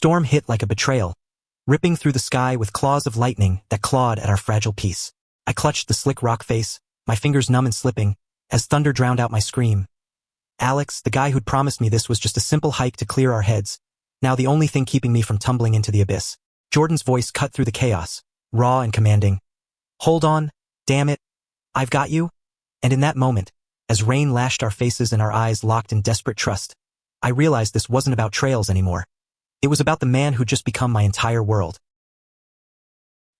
storm hit like a betrayal, ripping through the sky with claws of lightning that clawed at our fragile peace. I clutched the slick rock face, my fingers numb and slipping, as thunder drowned out my scream. Alex, the guy who'd promised me this was just a simple hike to clear our heads, now the only thing keeping me from tumbling into the abyss. Jordan's voice cut through the chaos, raw and commanding. Hold on, damn it. I've got you. And in that moment, as rain lashed our faces and our eyes locked in desperate trust, I realized this wasn't about trails anymore. It was about the man who'd just become my entire world.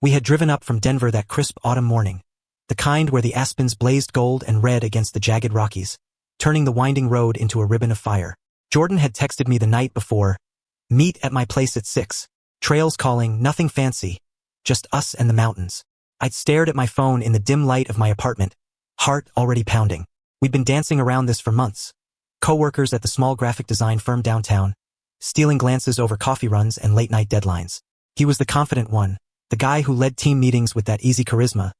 We had driven up from Denver that crisp autumn morning, the kind where the aspens blazed gold and red against the jagged Rockies, turning the winding road into a ribbon of fire. Jordan had texted me the night before, "Meet at my place at 6. Trails calling, nothing fancy, just us and the mountains." I'd stared at my phone in the dim light of my apartment, heart already pounding. We'd been dancing around this for months. Co-workers at the small graphic design firm downtown, stealing glances over coffee runs and late-night deadlines. He was the confident one, the guy who led team meetings with that easy charisma,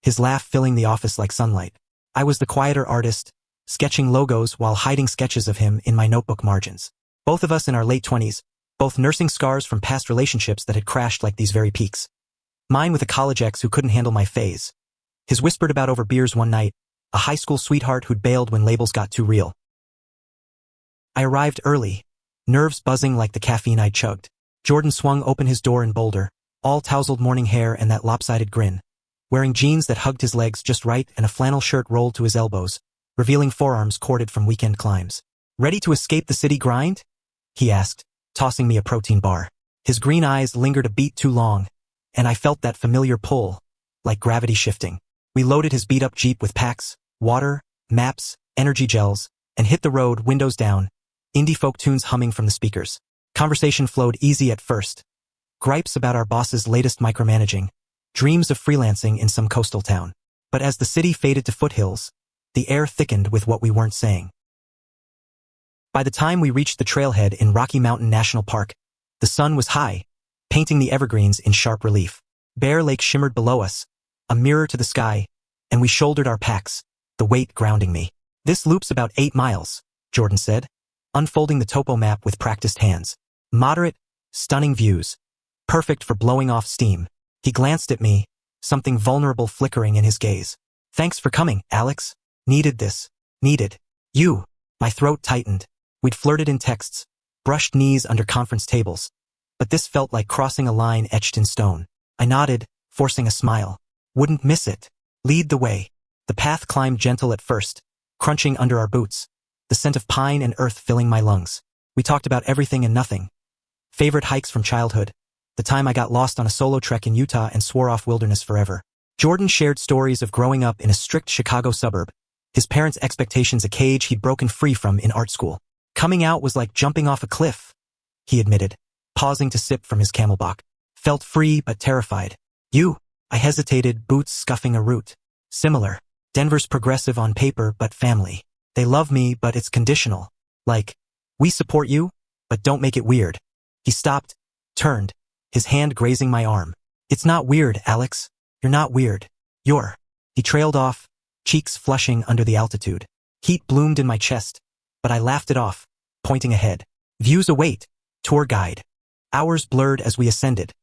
his laugh filling the office like sunlight. I was the quieter artist, sketching logos while hiding sketches of him in my notebook margins. Both of us in our late 20s, both nursing scars from past relationships that had crashed like these very peaks. Mine with a college ex who couldn't handle my phase. His whispered about over beers one night, a high school sweetheart who'd bailed when labels got too real. I arrived early, nerves buzzing like the caffeine I'd chugged. Jordan swung open his door in Boulder, all tousled morning hair and that lopsided grin, wearing jeans that hugged his legs just right and a flannel shirt rolled to his elbows, revealing forearms corded from weekend climbs. "Ready to escape the city grind?" he asked, tossing me a protein bar. His green eyes lingered a beat too long, and I felt that familiar pull, like gravity shifting. We loaded his beat-up Jeep with packs, water, maps, energy gels, and hit the road windows down, indie folk tunes humming from the speakers. Conversation flowed easy at first. Gripes about our boss's latest micromanaging, dreams of freelancing in some coastal town. But as the city faded to foothills, the air thickened with what we weren't saying. By the time we reached the trailhead in Rocky Mountain National Park, the sun was high, painting the evergreens in sharp relief. Bear Lake shimmered below us, a mirror to the sky, and we shouldered our packs, the weight grounding me. "This loop's about 8 miles, Jordan said, unfolding the topo map with practiced hands. "Moderate, stunning views. Perfect for blowing off steam." He glanced at me, something vulnerable flickering in his gaze. "Thanks for coming, Alex. Needed this. Needed you." My throat tightened. We'd flirted in texts, brushed knees under conference tables, but this felt like crossing a line etched in stone. I nodded, forcing a smile. "Wouldn't miss it. Lead the way." The path climbed gentle at first, crunching under our boots, the scent of pine and earth filling my lungs. We talked about everything and nothing. Favorite hikes from childhood, the time I got lost on a solo trek in Utah and swore off wilderness forever. Jordan shared stories of growing up in a strict Chicago suburb, his parents' expectations a cage he'd broken free from in art school. "Coming out was like jumping off a cliff," he admitted, pausing to sip from his Camelback. "Felt free but terrified." "You?" I hesitated, boots scuffing a root. "Similar. Denver's progressive on paper but family. They love me but it's conditional. Like, we support you, but don't make it weird." He stopped, turned, his hand grazing my arm. "It's not weird, Alex. You're not weird. You're." He trailed off, cheeks flushing under the altitude. Heat bloomed in my chest, but I laughed it off, pointing ahead. "Views await, tour guide." Hours blurred as we ascended,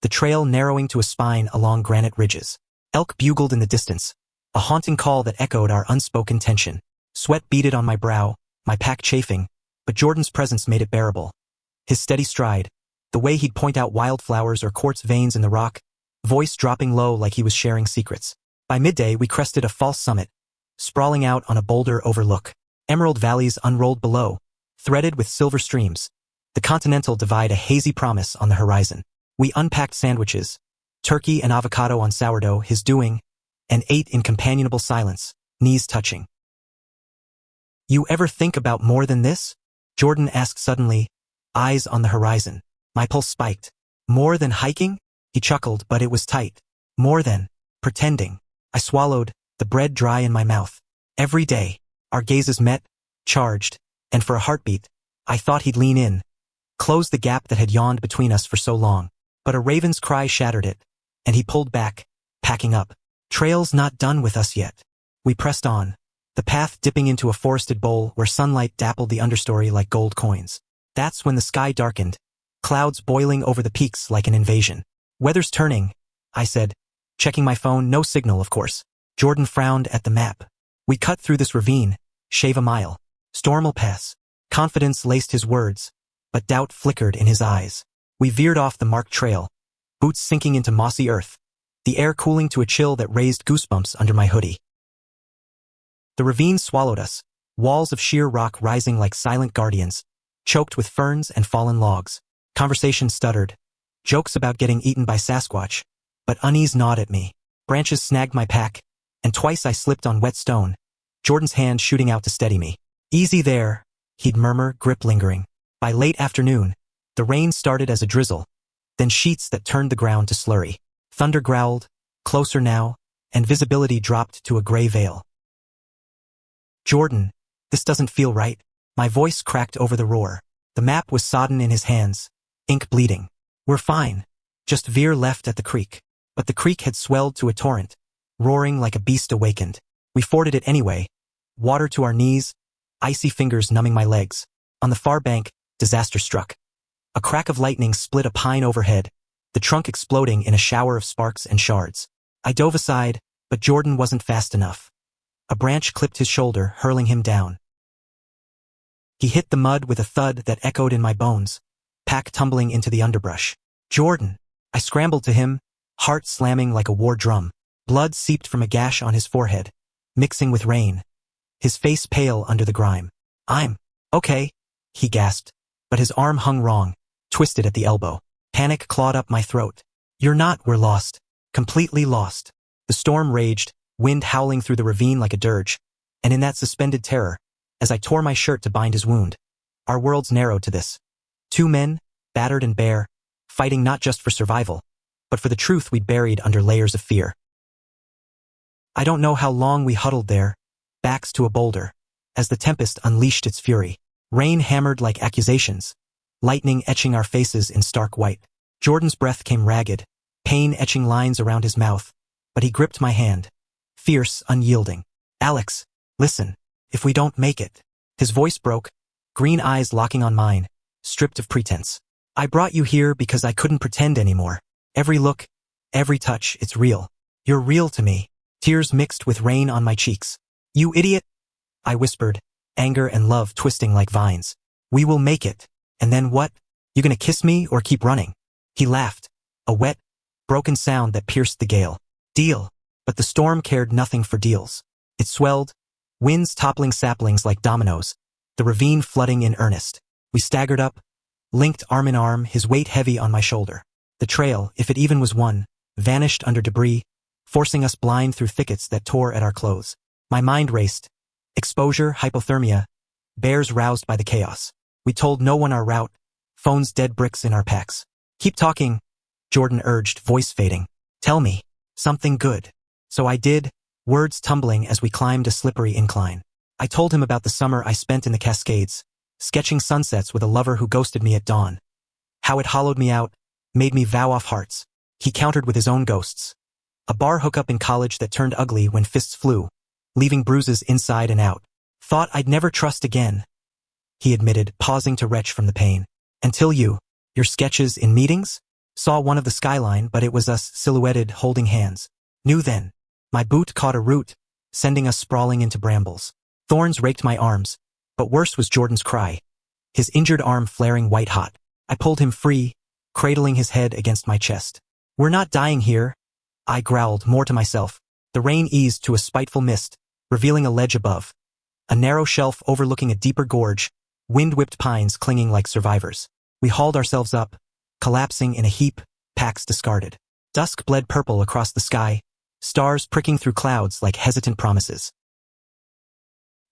the trail narrowing to a spine along granite ridges. Elk bugled in the distance, a haunting call that echoed our unspoken tension. Sweat beaded on my brow, my pack chafing, but Jordan's presence made it bearable. His steady stride, the way he'd point out wildflowers or quartz veins in the rock, voice dropping low like he was sharing secrets. By midday, we crested a false summit, sprawling out on a boulder overlook. Emerald valleys unrolled below, threaded with silver streams. The Continental Divide a hazy promise on the horizon. We unpacked sandwiches, turkey and avocado on sourdough, his doing, and ate in companionable silence, knees touching. "You ever think about more than this?" Jordan asked suddenly, eyes on the horizon. My pulse spiked. "More than hiking?" He chuckled, but it was tight. "More than pretending." I swallowed, the bread dry in my mouth. Every day, our gazes met, charged, and for a heartbeat, I thought he'd lean in, close the gap that had yawned between us for so long. But a raven's cry shattered it, and he pulled back, packing up. "Trail's not done with us yet." We pressed on, the path dipping into a forested bowl where sunlight dappled the understory like gold coins. That's when the sky darkened, clouds boiling over the peaks like an invasion. Weather's turning, I said, checking my phone, no signal of course. Jordan frowned at the map. We cut through this ravine, shave a mile. Storm'll pass. Confidence laced his words, but doubt flickered in his eyes. We veered off the marked trail, boots sinking into mossy earth, the air cooling to a chill that raised goosebumps under my hoodie. The ravine swallowed us, walls of sheer rock rising like silent guardians, choked with ferns and fallen logs. Conversation stuttered, jokes about getting eaten by Sasquatch, but unease gnawed at me. Branches snagged my pack, and twice I slipped on wet stone, Jordan's hand shooting out to steady me. Easy there, he'd murmur, grip lingering. By late afternoon, the rain started as a drizzle, then sheets that turned the ground to slurry. Thunder growled, closer now, and visibility dropped to a gray veil. Jordan, this doesn't feel right. My voice cracked over the roar. The map was sodden in his hands, ink bleeding. We're fine. Just veer left at the creek. But the creek had swelled to a torrent, roaring like a beast awakened. We forded it anyway, water to our knees, icy fingers numbing my legs. On the far bank, disaster struck. A crack of lightning split a pine overhead, the trunk exploding in a shower of sparks and shards. I dove aside, but Jordan wasn't fast enough. A branch clipped his shoulder, hurling him down. He hit the mud with a thud that echoed in my bones, pack tumbling into the underbrush. Jordan! I scrambled to him, heart slamming like a war drum. Blood seeped from a gash on his forehead, mixing with rain. His face pale under the grime. I'm okay, he gasped, but his arm hung wrong, twisted at the elbow. Panic clawed up my throat. You're not, we're lost. Completely lost. The storm raged, wind howling through the ravine like a dirge, and in that suspended terror, as I tore my shirt to bind his wound, our worlds narrowed to this. Two men, battered and bare, fighting not just for survival, but for the truth we'd buried under layers of fear. I don't know how long we huddled there, backs to a boulder, as the tempest unleashed its fury. Rain hammered like accusations, lightning etching our faces in stark white. Jordan's breath came ragged, pain etching lines around his mouth, but he gripped my hand, fierce, unyielding. Alex, listen, if we don't make it. His voice broke, green eyes locking on mine, stripped of pretense. I brought you here because I couldn't pretend anymore. Every look, every touch, it's real. You're real to me. Tears mixed with rain on my cheeks. You idiot, I whispered, anger and love twisting like vines. We will make it. And then what? You gonna kiss me or keep running? He laughed, a wet, broken sound that pierced the gale. Deal. But the storm cared nothing for deals. It swelled, winds toppling saplings like dominoes, the ravine flooding in earnest. We staggered up, linked arm in arm, his weight heavy on my shoulder. The trail, if it even was one, vanished under debris, forcing us blind through thickets that tore at our clothes. My mind raced. Exposure, hypothermia, bears roused by the chaos. We told no one our route, phones dead bricks in our packs. Keep talking, Jordan urged, voice fading. Tell me, something good. So I did, words tumbling as we climbed a slippery incline. I told him about the summer I spent in the Cascades, sketching sunsets with a lover who ghosted me at dawn. How it hollowed me out, made me vow off hearts. He countered with his own ghosts. A bar hookup in college that turned ugly when fists flew, leaving bruises inside and out. Thought I'd never trust again, he admitted, pausing to retch from the pain. Until your sketches in meetings? Saw one of the skyline, but it was us silhouetted holding hands. Knew then. My boot caught a root, sending us sprawling into brambles. Thorns raked my arms, but worse was Jordan's cry, his injured arm flaring white hot. I pulled him free, cradling his head against my chest. We're not dying here, I growled, more to myself. The rain eased to a spiteful mist, revealing a ledge above. A narrow shelf overlooking a deeper gorge, wind-whipped pines clinging like survivors. We hauled ourselves up, collapsing in a heap, packs discarded. Dusk bled purple across the sky, stars pricking through clouds like hesitant promises.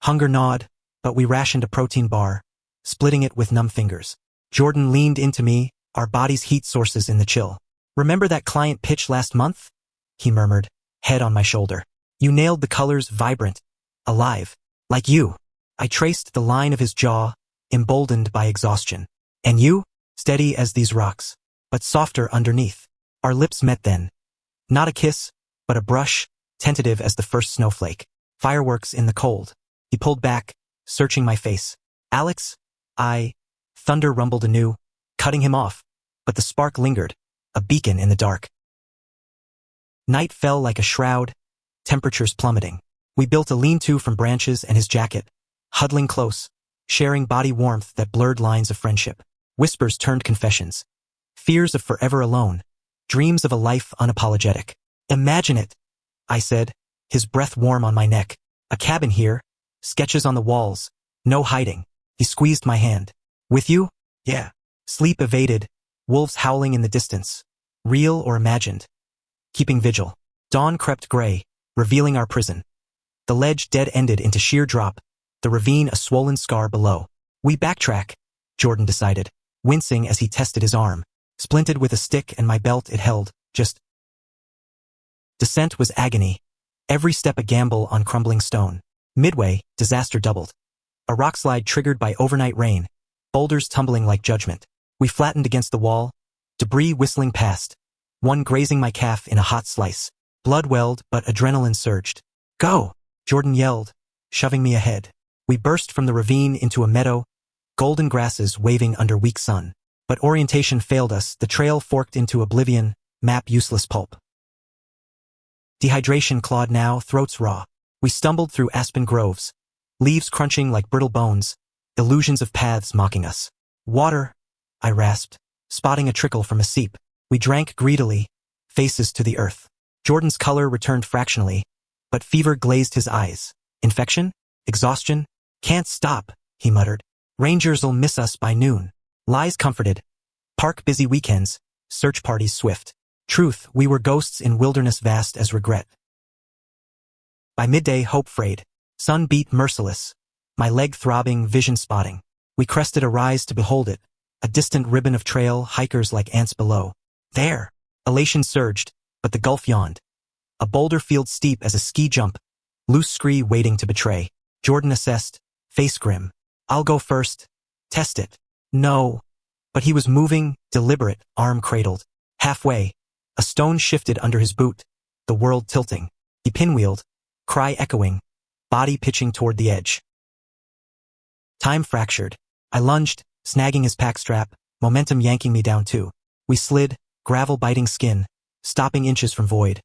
Hunger gnawed, but we rationed a protein bar, splitting it with numb fingers. Jordan leaned into me, our bodies' heat sources in the chill. Remember that client pitch last month? He murmured, head on my shoulder. You nailed the colors, vibrant, alive, like you. I traced the line of his jaw, emboldened by exhaustion. And you? Steady as these rocks, but softer underneath. Our lips met then. Not a kiss, but a brush, tentative as the first snowflake. Fireworks in the cold. He pulled back, searching my face. Alex? Thunder rumbled anew, cutting him off, but the spark lingered, a beacon in the dark. Night fell like a shroud, temperatures plummeting. We built a lean-to from branches and his jacket, huddling close, sharing body warmth that blurred lines of friendship. Whispers turned confessions. Fears of forever alone. Dreams of a life unapologetic. Imagine it, I said, his breath warm on my neck. A cabin here, sketches on the walls, no hiding. He squeezed my hand. With you? Yeah. Sleep evaded, wolves howling in the distance. Real or imagined? Keeping vigil. Dawn crept gray, revealing our prison. The ledge dead-ended into sheer drop, the ravine a swollen scar below. We backtrack, Jordan decided, wincing as he tested his arm. Splinted with a stick and my belt it held, just. Descent was agony. Every step a gamble on crumbling stone. Midway, disaster doubled. A rockslide triggered by overnight rain, boulders tumbling like judgment. We flattened against the wall, debris whistling past, one grazing my calf in a hot slice. Blood welled, but adrenaline surged. Go! Jordan yelled, shoving me ahead. We burst from the ravine into a meadow, golden grasses waving under weak sun. But orientation failed us, the trail forked into oblivion, map useless pulp. Dehydration clawed now, throats raw. We stumbled through aspen groves, leaves crunching like brittle bones, illusions of paths mocking us. Water, I rasped, spotting a trickle from a seep. We drank greedily, faces to the earth. Jordan's color returned fractionally, but fever glazed his eyes. Infection? Exhaustion? Can't stop, he muttered. Rangers'll miss us by noon. Lies comforted. Park busy weekends, search parties swift. Truth, we were ghosts in wilderness vast as regret. By midday, hope frayed. Sun beat merciless. My leg throbbing, vision spotting. We crested a rise to behold it. A distant ribbon of trail, hikers like ants below. There! Elation surged, but the gulf yawned. A boulder field steep as a ski jump. Loose scree waiting to betray. Jordan assessed, face grim. I'll go first. Test it. No. But he was moving, deliberate, arm cradled. Halfway, a stone shifted under his boot, the world tilting. He pinwheeled, cry echoing, body pitching toward the edge. Time fractured. I lunged, snagging his pack strap, momentum yanking me down too. We slid, gravel biting skin, stopping inches from void.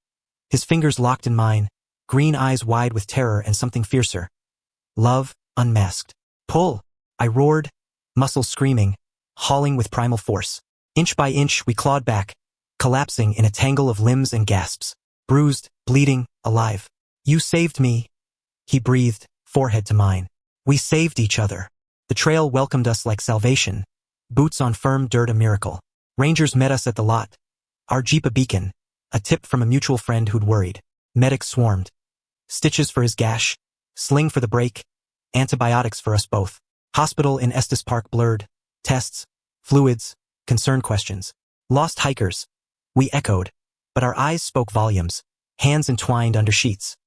His fingers locked in mine, green eyes wide with terror and something fiercer. Love, unmasked. Pull! I roared, muscles screaming, hauling with primal force. Inch by inch we clawed back, collapsing in a tangle of limbs and gasps. Bruised, bleeding, alive. You saved me, he breathed, forehead to mine. We saved each other. The trail welcomed us like salvation, boots on firm dirt a miracle. Rangers met us at the lot, our Jeep a beacon, a tip from a mutual friend who'd worried. Medics swarmed. Stitches for his gash, sling for the break, antibiotics for us both. Hospital in Estes Park blurred. Tests, fluids, concern questions. Lost hikers. We echoed, but our eyes spoke volumes, hands entwined under sheets.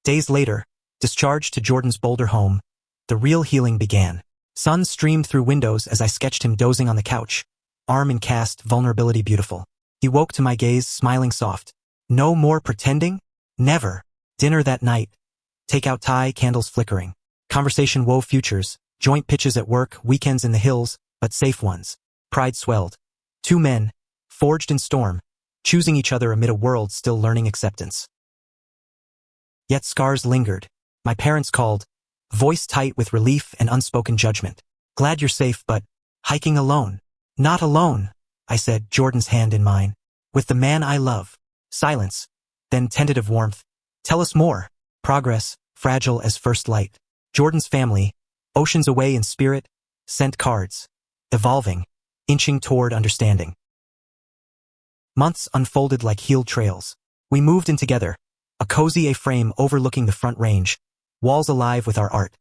Days later, discharged to Jordan's Boulder home, the real healing began. Sun streamed through windows as I sketched him dozing on the couch, arm in cast, vulnerability beautiful. He woke to my gaze, smiling soft. No more pretending? Never. Dinner that night. Takeout tie, candles flickering. Conversation wove futures, joint pitches at work, weekends in the hills, but safe ones. Pride swelled. Two men, forged in storm, choosing each other amid a world still learning acceptance. Yet scars lingered. My parents called, voice tight with relief and unspoken judgment. Glad you're safe, but hiking alone. Not alone, I said, Jordan's hand in mine. With the man I love. Silence, then tentative warmth. Tell us more. Progress, fragile as first light. Jordan's family, oceans away in spirit, sent cards. Evolving, inching toward understanding. Months unfolded like healed trails. We moved in together, a cozy A-frame overlooking the front range, walls alive with our art.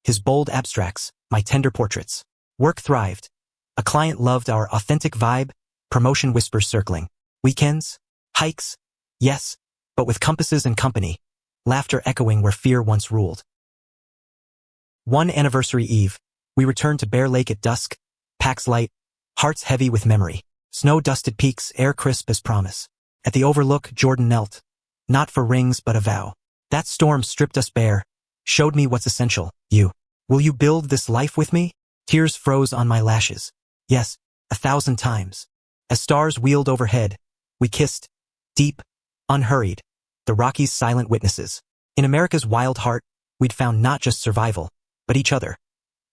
His bold abstracts, my tender portraits. Work thrived. A client loved our authentic vibe, promotion whispers circling. Weekends? Hikes? Yes, but with compasses and company. Laughter echoing where fear once ruled. One anniversary eve, we returned to Bear Lake at dusk, packs light, hearts heavy with memory. Snow-dusted peaks, air crisp as promise. At the overlook, Jordan knelt. Not for rings, but a vow. That storm stripped us bare, showed me what's essential. You. Will you build this life with me? Tears froze on my lashes. Yes, 1,000 times. As stars wheeled overhead, we kissed, deep, unhurried, the Rockies' silent witnesses. In America's wild heart, we'd found not just survival, but each other.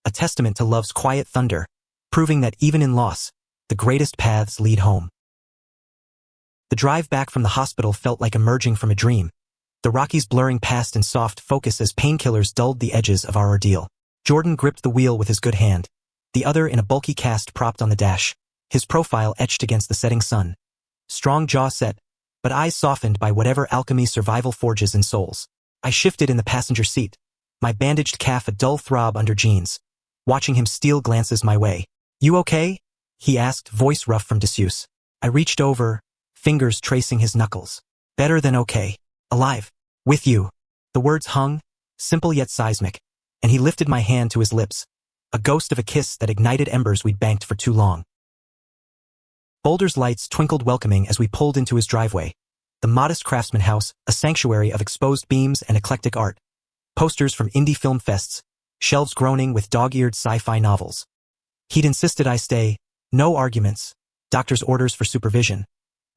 A testament to love's quiet thunder, proving that even in loss, the greatest paths lead home. The drive back from the hospital felt like emerging from a dream, the Rockies blurring past in soft focus as painkillers dulled the edges of our ordeal. Jordan gripped the wheel with his good hand, the other in a bulky cast propped on the dash, his profile etched against the setting sun. Strong jaw set, but eyes softened by whatever alchemy survival forges in souls. I shifted in the passenger seat, my bandaged calf a dull throb under jeans, watching him steal glances my way. "You okay?" he asked, voice rough from disuse. I reached over, fingers tracing his knuckles. "Better than okay. Alive. With you." The words hung, simple yet seismic, and he lifted my hand to his lips, a ghost of a kiss that ignited embers we'd banked for too long. Boulder's lights twinkled welcoming as we pulled into his driveway, the modest craftsman house, a sanctuary of exposed beams and eclectic art, posters from indie film fests, shelves groaning with dog-eared sci-fi novels. He'd insisted I stay, no arguments, doctor's orders for supervision,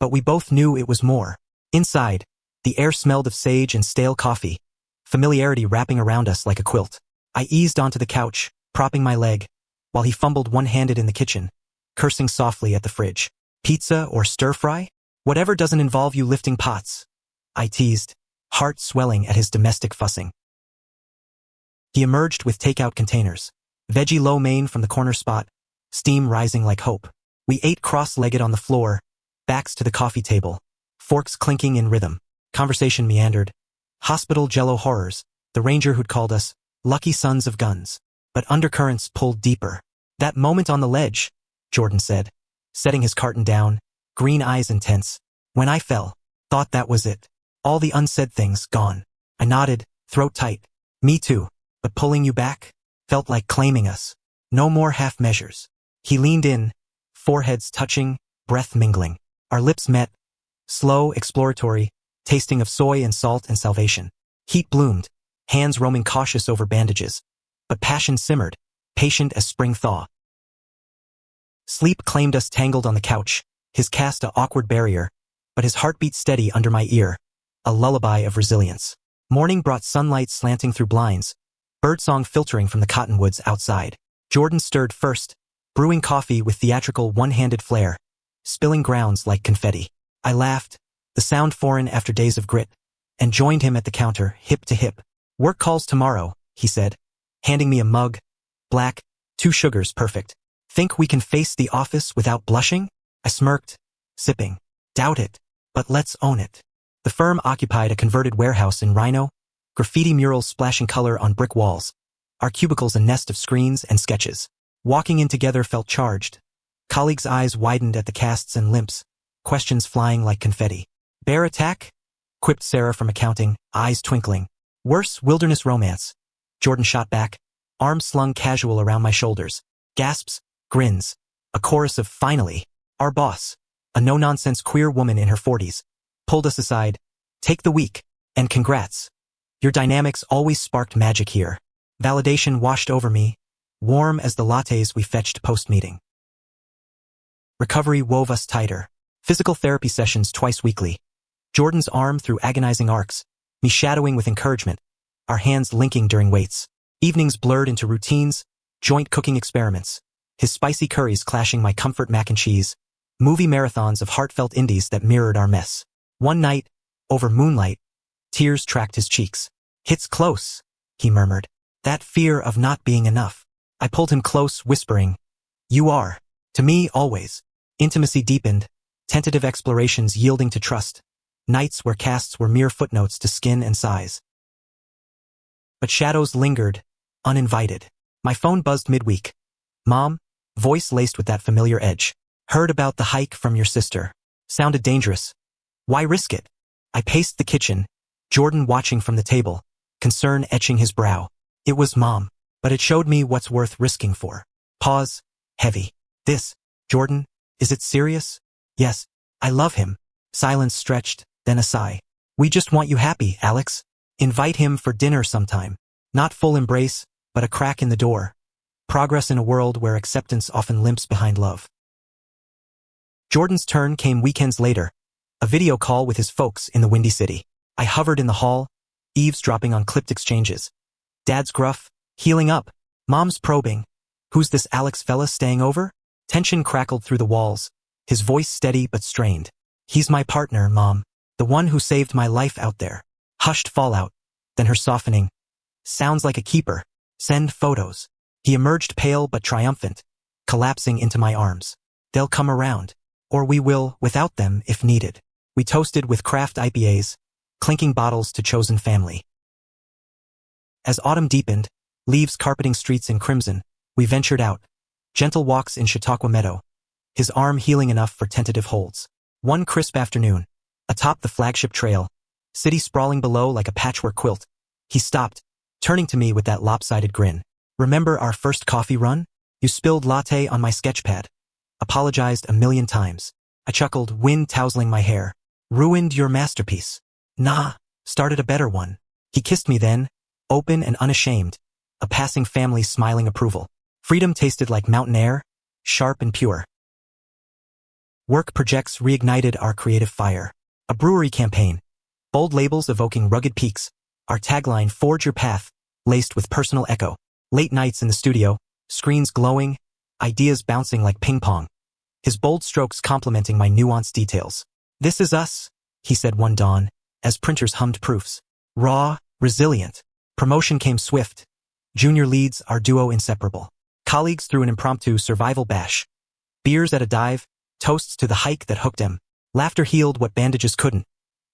but we both knew it was more. Inside, the air smelled of sage and stale coffee, familiarity wrapping around us like a quilt. I eased onto the couch, propping my leg, while he fumbled one-handed in the kitchen, cursing softly at the fridge. "Pizza or stir-fry? Whatever doesn't involve you lifting pots," I teased, heart swelling at his domestic fussing. He emerged with takeout containers, veggie lo mein from the corner spot, steam rising like hope. We ate cross-legged on the floor, backs to the coffee table, forks clinking in rhythm. Conversation meandered. Hospital jello horrors, the ranger who'd called us lucky sons of guns. But undercurrents pulled deeper. "That moment on the ledge," Jordan said, setting his carton down, green eyes intense. "When I fell, thought that was it. All the unsaid things gone." I nodded, throat tight. "Me too, but pulling you back felt like claiming us. No more half measures." He leaned in, foreheads touching, breath mingling. Our lips met, slow, exploratory, tasting of soy and salt and salvation. Heat bloomed, hands roaming cautious over bandages, but passion simmered, patient as spring thaw. Sleep claimed us tangled on the couch, his cast a awkward barrier, but his heartbeat steady under my ear, a lullaby of resilience. Morning brought sunlight slanting through blinds, birdsong filtering from the cottonwoods outside. Jordan stirred first, brewing coffee with theatrical one-handed flair, spilling grounds like confetti. I laughed, the sound foreign after days of grit, and joined him at the counter, hip to hip. "Work calls tomorrow," he said, handing me a mug, black, 2 sugars perfect. "Think we can face the office without blushing?" I smirked, sipping. "Doubt it, but let's own it." The firm occupied a converted warehouse in Rhino, graffiti murals splashing color on brick walls, our cubicles a nest of screens and sketches. Walking in together felt charged. Colleagues' eyes widened at the casts and limps, questions flying like confetti. "Bear attack?" quipped Sarah from accounting, eyes twinkling. "Worse, wilderness romance," Jordan shot back, arms slung casual around my shoulders. Gasps, grins, a chorus of "finally." Our boss, a no-nonsense queer woman in her 40s, pulled us aside. "Take the week, and congrats. Your dynamics always sparked magic here." Validation washed over me, warm as the lattes we fetched post-meeting. Recovery wove us tighter. Physical therapy sessions twice weekly. Jordan's arm through agonizing arcs, me shadowing with encouragement, our hands linking during waits. Evenings blurred into routines, joint cooking experiments, his spicy curries clashing my comfort mac and cheese, movie marathons of heartfelt indies that mirrored our mess. One night, over moonlight, tears tracked his cheeks. "Hits close," he murmured. "That fear of not being enough." I pulled him close, whispering, "You are. To me, always." Intimacy deepened, tentative explorations yielding to trust, nights where casts were mere footnotes to skin and size. But shadows lingered, uninvited. My phone buzzed midweek. "Mom," voice laced with that familiar edge. "Heard about the hike from your sister. Sounded dangerous. Why risk it?" I paced the kitchen, Jordan watching from the table, concern etching his brow. It was Mom, but it showed me what's worth risking for. Pause, heavy. "This, Jordan, is it serious?" "Yes, I love him." Silence stretched, then a sigh. "We just want you happy, Alex. Invite him for dinner sometime." Not full embrace, but a crack in the door. Progress in a world where acceptance often limps behind love. Jordan's turn came weekends later, a video call with his folks in the Windy City. I hovered in the hall, eavesdropping on clipped exchanges. Dad's gruff, healing up. Mom's probing. Who's this Alex fella staying over? Tension crackled through the walls, his voice steady but strained. He's my partner, Mom. The one who saved my life out there. Hushed fallout, then her softening. Sounds like a keeper. Send photos. He emerged pale but triumphant, collapsing into my arms. They'll come around. Or we will, without them, if needed. We toasted with craft IPAs, clinking bottles to chosen family. As autumn deepened, leaves carpeting streets in crimson, we ventured out. Gentle walks in Chautauqua Meadow, his arm healing enough for tentative holds. One crisp afternoon, atop the flagship trail, city sprawling below like a patchwork quilt, he stopped, turning to me with that lopsided grin. Remember our first coffee run? You spilled latte on my sketchpad. Apologized a million times. I chuckled, wind tousling my hair. Ruined your masterpiece. Nah, started a better one. He kissed me then, open and unashamed, a passing family smiling approval. Freedom tasted like mountain air, sharp and pure. Work projects reignited our creative fire. A brewery campaign, bold labels evoking rugged peaks, our tagline, Forge Your Path, laced with personal echo. Late nights in the studio, screens glowing, ideas bouncing like ping pong. His bold strokes complementing my nuanced details. This is us, he said one dawn, as printers hummed proofs. Raw, resilient. Promotion came swift. Junior leads, our duo inseparable. Colleagues threw an impromptu survival bash. Beers at a dive, toasts to the hike that hooked him. Laughter healed what bandages couldn't.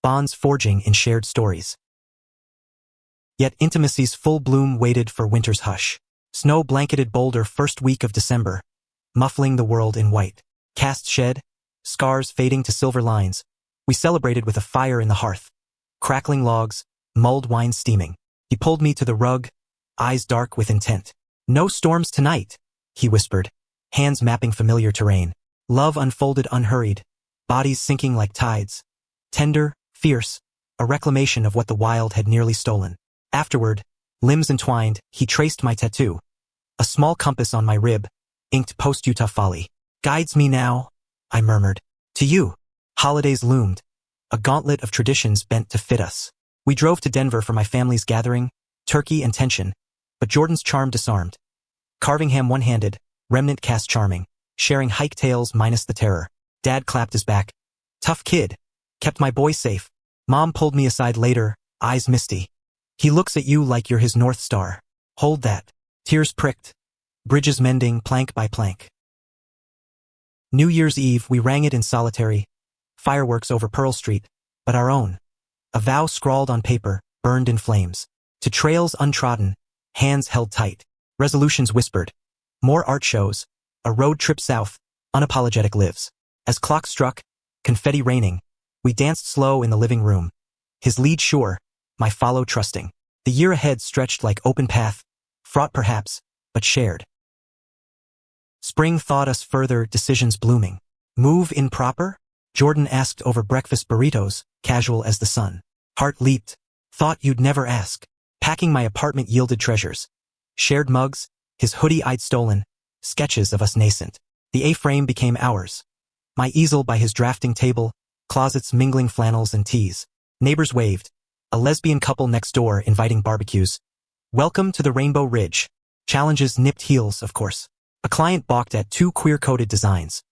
Bonds forging in shared stories. Yet intimacy's full bloom waited for winter's hush. Snow blanketed Boulder first week of December, muffling the world in white. Cast shed, scars fading to silver lines. We celebrated with a fire in the hearth. Crackling logs, mulled wine steaming. He pulled me to the rug, eyes dark with intent. No storms tonight, he whispered, hands mapping familiar terrain. Love unfolded unhurried, bodies sinking like tides. Tender, fierce, a reclamation of what the wild had nearly stolen. Afterward, limbs entwined, he traced my tattoo. A small compass on my rib, inked post-Utah folly. Guides me now, I murmured. To you. Holidays loomed, a gauntlet of traditions bent to fit us. We drove to Denver for my family's gathering, turkey and tension, but Jordan's charm disarmed. Carving ham one-handed, remnant cast charming, sharing hike tales minus the terror. Dad clapped his back. Tough kid. Kept my boy safe. Mom pulled me aside later, eyes misty. He looks at you like you're his North Star. Hold that. Tears pricked. Bridges mending plank by plank. New Year's Eve, we rang it in solitary. Fireworks over Pearl Street, but our own. A vow scrawled on paper, burned in flames. To trails untrodden, hands held tight. Resolutions whispered. More art shows. A road trip south. Unapologetic lives. As clock struck, confetti raining, we danced slow in the living room. His lead sure, my follow trusting. The year ahead stretched like open path, fraught perhaps, but shared. Spring thawed us further, decisions blooming. Move in proper? Jordan asked over breakfast burritos, casual as the sun. Heart leaped. Thought you'd never ask. Packing my apartment yielded treasures. Shared mugs, his hoodie I'd stolen, sketches of us nascent. The A-frame became ours. My easel by his drafting table, closets mingling flannels and teas. Neighbors waved. A lesbian couple next door inviting barbecues. Welcome to the Rainbow Ridge. Challenges nipped heels, of course. A client balked at 2 queer-coded designs.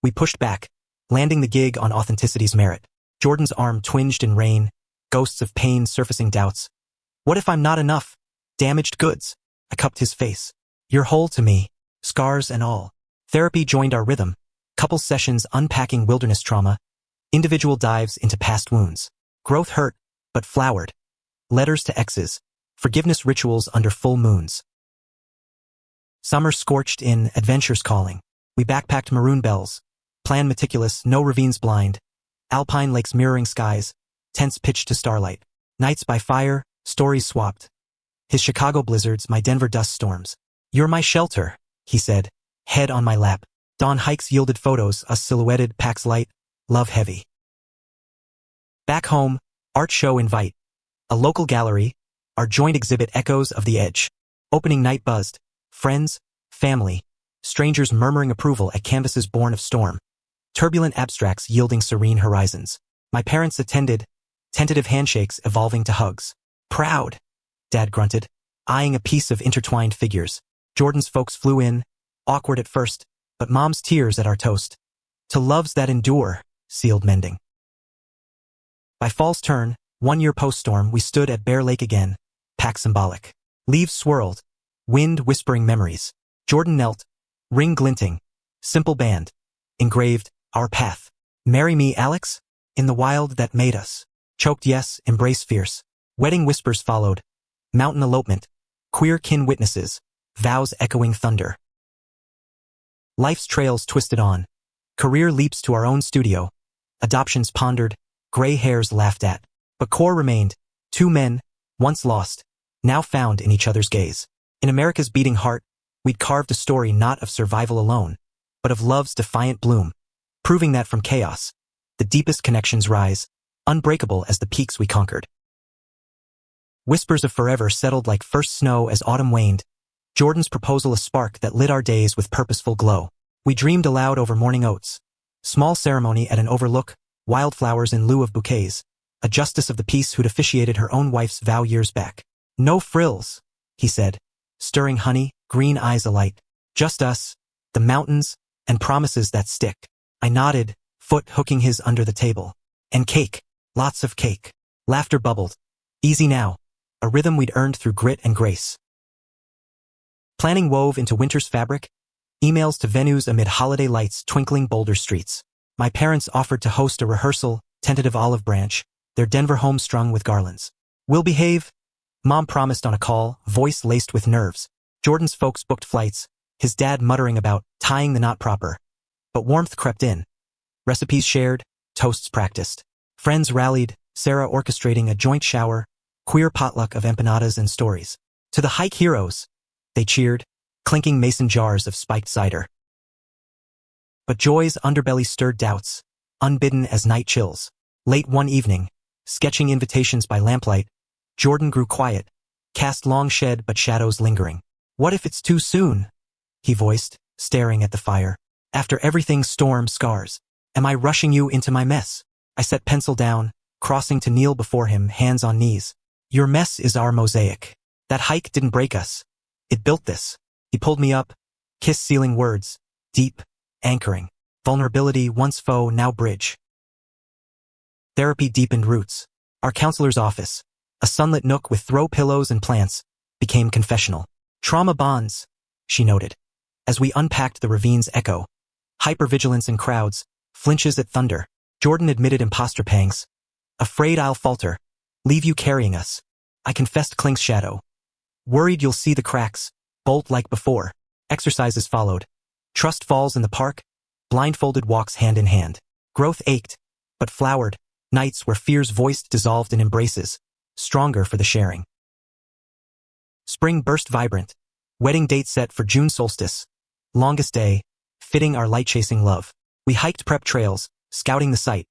We pushed back, landing the gig on authenticity's merit. Jordan's arm twinged in rain, ghosts of pain surfacing doubts. What if I'm not enough? Damaged goods. I cupped his face. You're whole to me, scars and all. Therapy joined our rhythm. Couple sessions unpacking wilderness trauma. Individual dives into past wounds. Growth hurt, but flowered. Letters to exes. Forgiveness rituals under full moons. Summer scorched in, adventures calling. We backpacked maroon bells. Plan meticulous, no ravines blind. Alpine lakes mirroring skies. Tents pitched to starlight. Nights by fire, stories swapped. His Chicago blizzards, my Denver dust storms. You're my shelter, he said, head on my lap. Dawn hikes yielded photos, us silhouetted, packs light, love heavy. Back home, art show invite. A local gallery, our joint exhibit echoes of the edge. Opening night buzzed. Friends, family, strangers murmuring approval at canvases born of storm, turbulent abstracts yielding serene horizons. My parents attended, tentative handshakes evolving to hugs. Proud, Dad grunted, eyeing a piece of intertwined figures. Jordan's folks flew in, awkward at first, but Mom's tears at our toast. To loves that endure, sealed mending. By fall's turn, 1 year post-storm, we stood at Bear Lake again, pack symbolic. Leaves swirled, wind whispering memories. Jordan knelt, ring glinting, simple band, engraved, our path. Marry me, Alex? In the wild that made us. Choked yes, embrace fierce. Wedding whispers followed. Mountain elopement, queer kin witnesses, vows echoing thunder. Life's trails twisted on. Career leaps to our own studio. Adoptions pondered, gray hairs laughed at. But core remained, 2 men, once lost, now found in each other's gaze. In America's beating heart, we'd carved a story not of survival alone, but of love's defiant bloom, proving that from chaos, the deepest connections rise, unbreakable as the peaks we conquered. Whispers of forever settled like first snow as autumn waned, Jordan's proposal a spark that lit our days with purposeful glow. We dreamed aloud over morning oats, small ceremony at an overlook, wildflowers in lieu of bouquets, a justice of the peace who'd officiated her own wife's vow years back. No frills, he said, stirring honey, green eyes alight. Just us, the mountains, and promises that stick. I nodded, foot hooking his under the table. And cake, lots of cake. Laughter bubbled. Easy now, a rhythm we'd earned through grit and grace. Planning wove into winter's fabric, emails to venues amid holiday lights twinkling Boulder streets. My parents offered to host a rehearsal, tentative olive branch, their Denver home strung with garlands. We'll behave, Mom promised on a call, voice laced with nerves. Jordan's folks booked flights, his dad muttering about tying the knot proper. But warmth crept in. Recipes shared, toasts practiced. Friends rallied, Sarah orchestrating a joint shower, queer potluck of empanadas and stories. To the hike heroes, they cheered, clinking mason jars of spiked cider. But joy's underbelly stirred doubts, unbidden as night chills. Late one evening, sketching invitations by lamplight, Jordan grew quiet, cast long shed but shadows lingering. What if it's too soon? He voiced, staring at the fire. After everything storm scars, am I rushing you into my mess? I set pencil down, crossing to kneel before him, hands on knees. Your mess is our mosaic. That hike didn't break us. It built this. He pulled me up, kiss sealing words, deep, anchoring. Vulnerability once foe, now bridge. Therapy deepened roots. Our counselor's office, a sunlit nook with throw pillows and plants, became confessional. Trauma bonds, she noted. As we unpacked the ravine's echo, hypervigilance in crowds, flinches at thunder, Jordan admitted imposter pangs. Afraid I'll falter, leave you carrying us. I confessed Clink's shadow. Worried you'll see the cracks, bolt like before. Exercises followed. Trust falls in the park, blindfolded walks hand in hand. Growth ached, but flowered, nights where fears voiced dissolved in embraces, stronger for the sharing. Spring burst vibrant, wedding date set for June solstice. Longest day, fitting our light-chasing love. We hiked prep trails, scouting the site.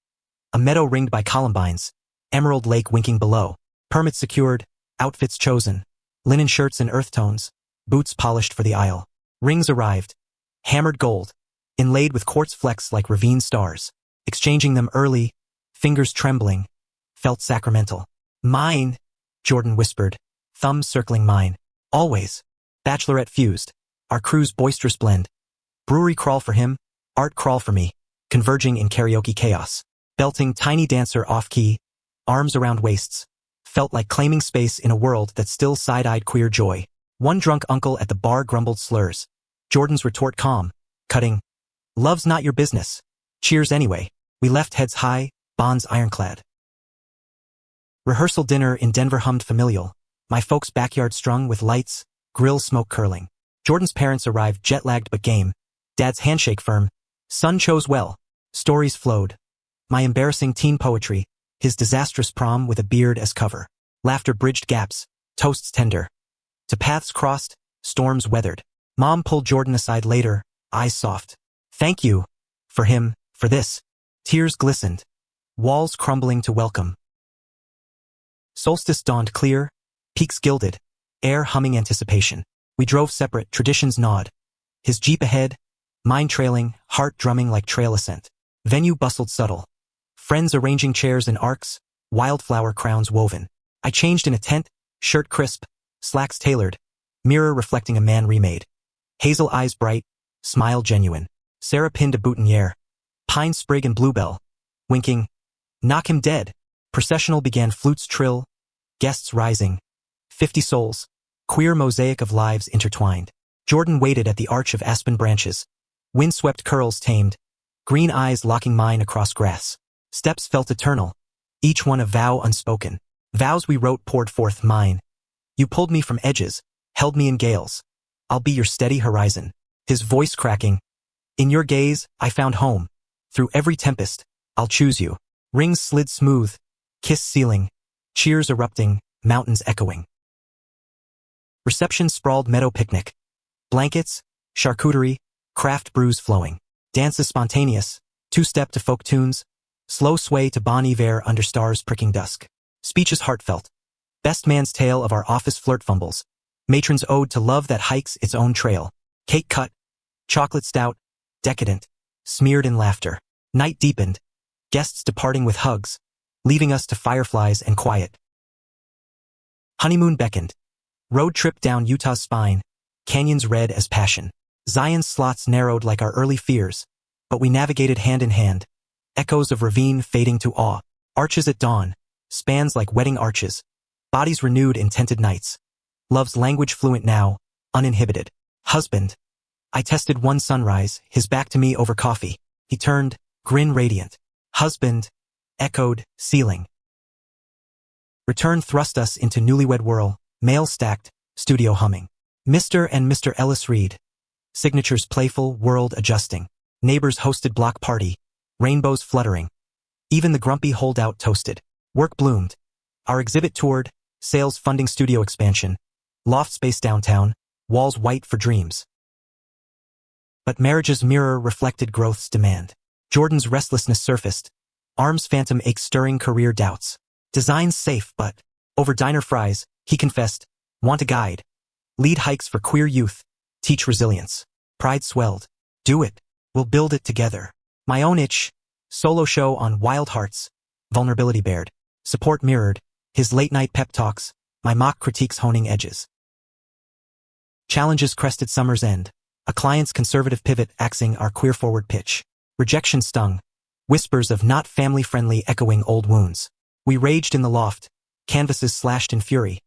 A meadow ringed by columbines, emerald lake winking below. Permits secured, outfits chosen. Linen shirts in earth tones, boots polished for the aisle. Rings arrived, hammered gold, inlaid with quartz flecks like ravine stars. Exchanging them early, fingers trembling, felt sacramental. Mine, Jordan whispered, thumbs circling mine. Always. Bachelorette fused, our crew's boisterous blend. Brewery crawl for him, art crawl for me, converging in karaoke chaos. Belting tiny dancer off-key, arms around waists. Felt like claiming space in a world that still side-eyed queer joy. One drunk uncle at the bar grumbled slurs. Jordan's retort calm, cutting. Love's not your business. Cheers anyway. We left heads high, bonds ironclad. Rehearsal dinner in Denver hummed familial, my folks' backyard strung with lights, grill smoke curling. Jordan's parents arrived jet-lagged but game, Dad's handshake firm. Son chose well. Stories flowed. My embarrassing teen poetry, his disastrous prom with a beard as cover. Laughter bridged gaps, toasts tender. To paths crossed, storms weathered. Mom pulled Jordan aside later, eyes soft. Thank you. For him, for this. Tears glistened. Walls crumbling to welcome. Solstice dawned clear, peaks gilded, air humming anticipation. We drove separate, traditions gnawed. His jeep ahead, mine trailing, heart drumming like trail ascent. Venue bustled subtle. Friends arranging chairs in arcs, wildflower crowns woven. I changed in a tent, shirt crisp, slacks tailored, mirror reflecting a man remade. Hazel eyes bright, smile genuine. Sarah pinned a boutonniere. Pine sprig and bluebell. Winking. Knock him dead. Processional began, flutes trill. Guests rising. 50 souls. Queer mosaic of lives intertwined. Jordan waited at the arch of aspen branches. Windswept curls tamed. Green eyes locking mine across grass. Steps felt eternal. Each one a vow unspoken. Vows we wrote poured forth mine. You pulled me from edges, held me in gales. I'll be your steady horizon. His voice cracking. In your gaze, I found home. Through every tempest, I'll choose you. Rings slid smooth. Kiss ceiling. Cheers erupting, mountains echoing. Reception sprawled meadow picnic. Blankets, charcuterie, craft brews flowing. Dances spontaneous, two-step to folk tunes, slow sway to Bon Iver under stars pricking dusk. Speeches heartfelt. Best man's tale of our office flirt fumbles. Matron's ode to love that hikes its own trail. Cake cut, chocolate stout, decadent, smeared in laughter. Night deepened, guests departing with hugs, leaving us to fireflies and quiet. Honeymoon beckoned. Road trip down Utah's spine, canyons red as passion. Zion's slots narrowed like our early fears, but we navigated hand in hand. Echoes of ravine fading to awe. Arches at dawn, spans like wedding arches. Bodies renewed in tented nights. Love's language fluent now, uninhibited. Husband. I tested one sunrise, his back to me over coffee. He turned, grin radiant. Husband. Echoed, ceiling. Return thrust us into newlywed whirl, mail stacked, studio humming. Mr. and Mr. Ellis Reed. Signatures playful, world adjusting. Neighbors hosted block party. Rainbows fluttering. Even the grumpy holdout toasted. Work bloomed. Our exhibit toured, sales funding studio expansion. Loft space downtown, walls white for dreams. But marriage's mirror reflected growth's demand. Jordan's restlessness surfaced. Arms phantom ache stirring career doubts. Design's safe but, over diner fries, he confessed, want a guide. Lead hikes for queer youth. Teach resilience. Pride swelled. Do it. We'll build it together. My own itch. Solo show on Wild Hearts. Vulnerability bared. Support mirrored. His late-night pep talks. My mock critiques honing edges. Challenges crested summer's end. A client's conservative pivot axing our queer-forward pitch. Rejection stung. Whispers of not family-friendly echoing old wounds. We raged in the loft. Canvases slashed in fury.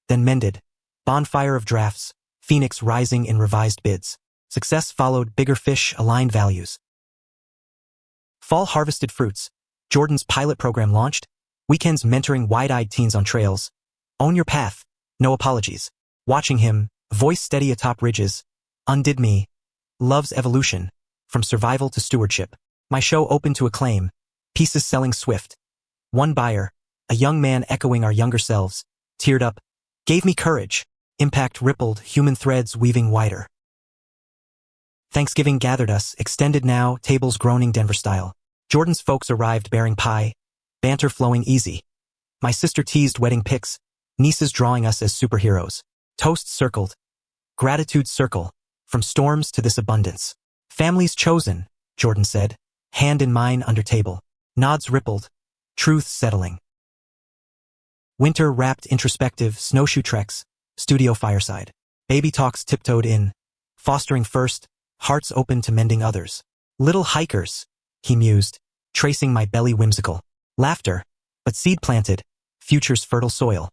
Then mended. Bonfire of drafts. Phoenix rising in revised bids. Success followed, bigger fish, aligned values. Fall harvested fruits. Jordan's pilot program launched. Weekends mentoring wide-eyed teens on trails. Own your path. No apologies. Watching him, voice steady atop ridges, undid me. Love's evolution. From survival to stewardship. My show open to acclaim. Pieces selling swift. One buyer, a young man echoing our younger selves, teared up. Gave me courage. Impact rippled, human threads weaving wider. Thanksgiving gathered us, extended now, tables groaning Denver style. Jordan's folks arrived bearing pie, banter flowing easy. My sister teased wedding pics, nieces drawing us as superheroes. Toasts circled. Gratitude circle, from storms to this abundance. Families chosen, Jordan said, hand in mine under table. Nods rippled, truth settling. Winter wrapped introspective, snowshoe treks, studio fireside. Baby talks tiptoed in, fostering first, hearts open to mending others. Little hikers, he mused, tracing my belly whimsical. Laughter, but seed planted, future's fertile soil.